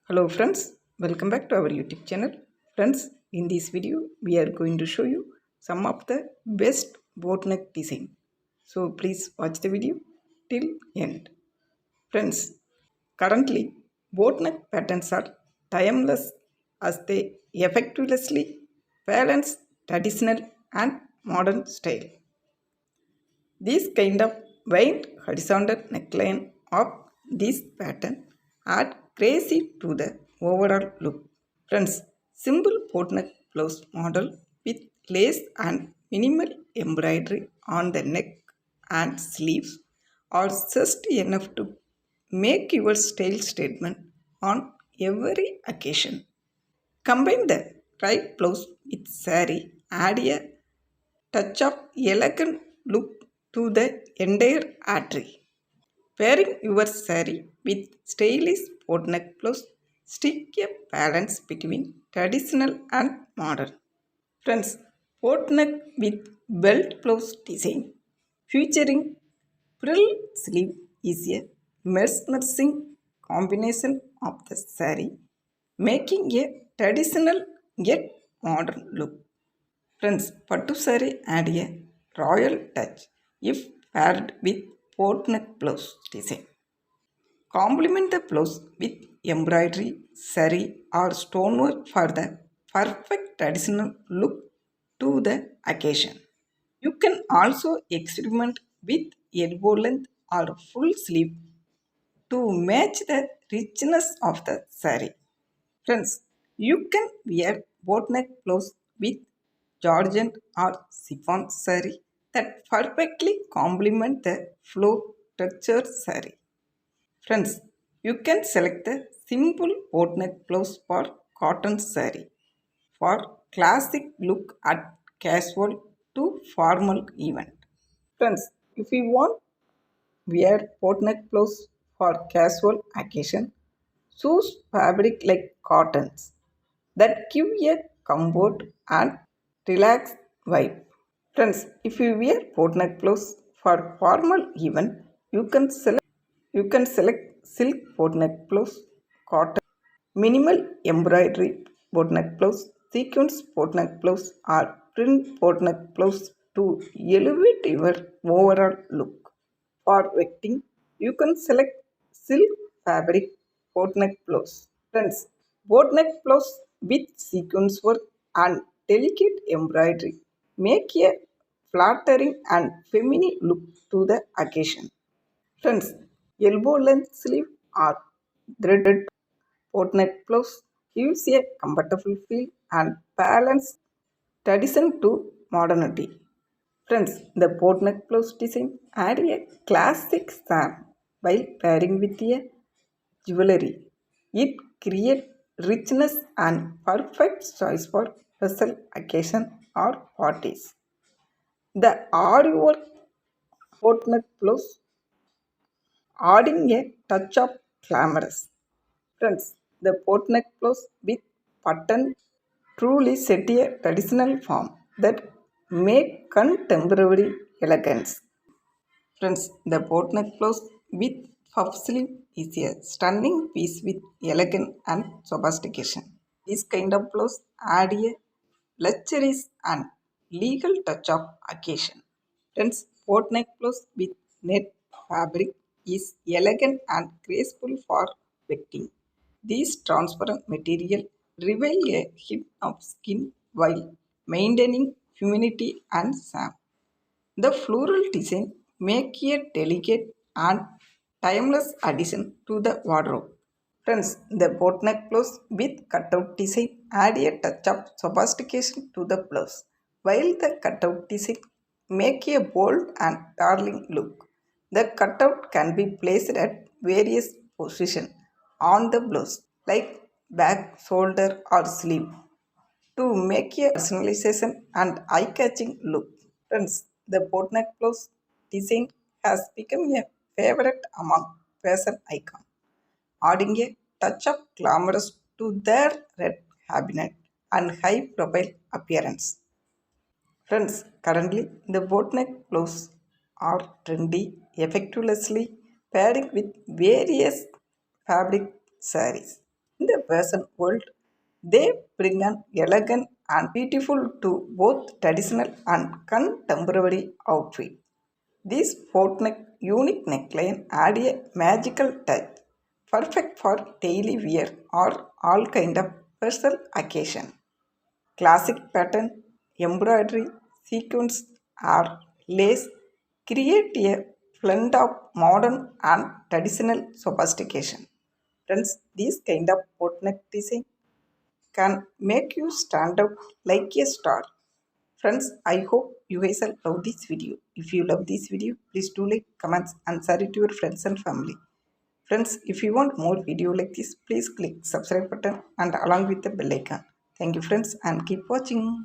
Hello friends, welcome back to our YouTube channel. Friends, in this video we are going to show you some of the best boat neck design. So please watch the video till end. Friends, currently boat neck patterns are timeless as they effectively balance traditional and modern style. This kind of wide horizontal neckline of this pattern add crazy to the overall look. Friends, simple boat neck blouse model with lace and minimal embroidery on the neck and sleeves are just enough to make your style statement on every occasion. Combine the right blouse with saree, add a touch of elegant look to the entire artery. Pairing your saree with stylish boat neck blouse strike a balance between traditional and modern. Friends, boat neck with belt blouse design featuring frill sleeve is a mesmerizing combination of the saree, making a traditional yet modern look. Friends, Pattu saree add a royal touch if paired with boat neck blouse design. Complement the blouse with embroidery, saree or stonework for the perfect traditional look to the occasion. You can also experiment with elbow length or full sleeve to match the richness of the saree. Friends, you can wear boat neck blouse with Georgette or chiffon saree that perfectly complement the flow texture saree. Friends, you can select the simple boat neck blouse for cotton saree for classic look at casual to formal event. Friends, if you want wear boat neck blouse for casual occasion, choose fabric like cottons that give a comfort and relaxed vibe. Friends, if you wear boat neck blouse for formal event, you can select silk boat neck blouse, cotton, minimal embroidery boat neck blouse, sequence boat neck blouse, or print boat neck blouse to elevate your overall look. For wedding, you can select silk fabric boat neck blouse. Friends, boat neck blouse with sequence work and delicate embroidery make a flattering and feminine look to the occasion. Friends, elbow length sleeve or threaded boat neck blouse gives a comfortable feel and balance tradition to modernity. Friends, the boat neck blouse design add a classic charm while pairing with a jewelry. It creates richness and perfect choice for special occasion or parties. The aari work boat neck blouse adding a touch of glamorous. Friends, the boat neck blouse with button truly set a traditional form that make contemporary elegance. Friends, the boat neck blouse with puff sleeve is a stunning piece with elegance and sophistication. This kind of blouse add a luxurious and legal touch of occasion. Friends, boat neck blouse with net fabric is elegant and graceful for wedding. This transparent material reveal a hint of skin while maintaining humidity and charm. The floral design make a delicate and timeless addition to the wardrobe. Friends, the boat neck blouse with cutout design add a touch of sophistication to the blouse, while the cutout design make a bold and darling look. The cutout can be placed at various positions on the blouse, like back, shoulder, or sleeve, to make a personalization and eye-catching look. Friends, the boat neck blouse design has become a favorite among fashion icons, adding a touch of glamorous to their red cabinet and high-profile appearance. Friends, currently the boat neck blouse are trendy, effectively pairing with various fabric sarees. In the fashion world, they bring an elegant and beautiful to both traditional and contemporary outfit. This boatneck unique neckline add a magical touch, perfect for daily wear or all kind of personal occasion. Classic pattern, embroidery, sequins, or lace create a blend of modern and traditional sophistication. Friends, this kind of boatneck design can make you stand out like a star. Friends, I hope you guys will love this video. If you love this video, please do like, comments and share it to your friends and family. Friends, if you want more video like this, please click subscribe button and along with the bell icon. Thank you friends and keep watching.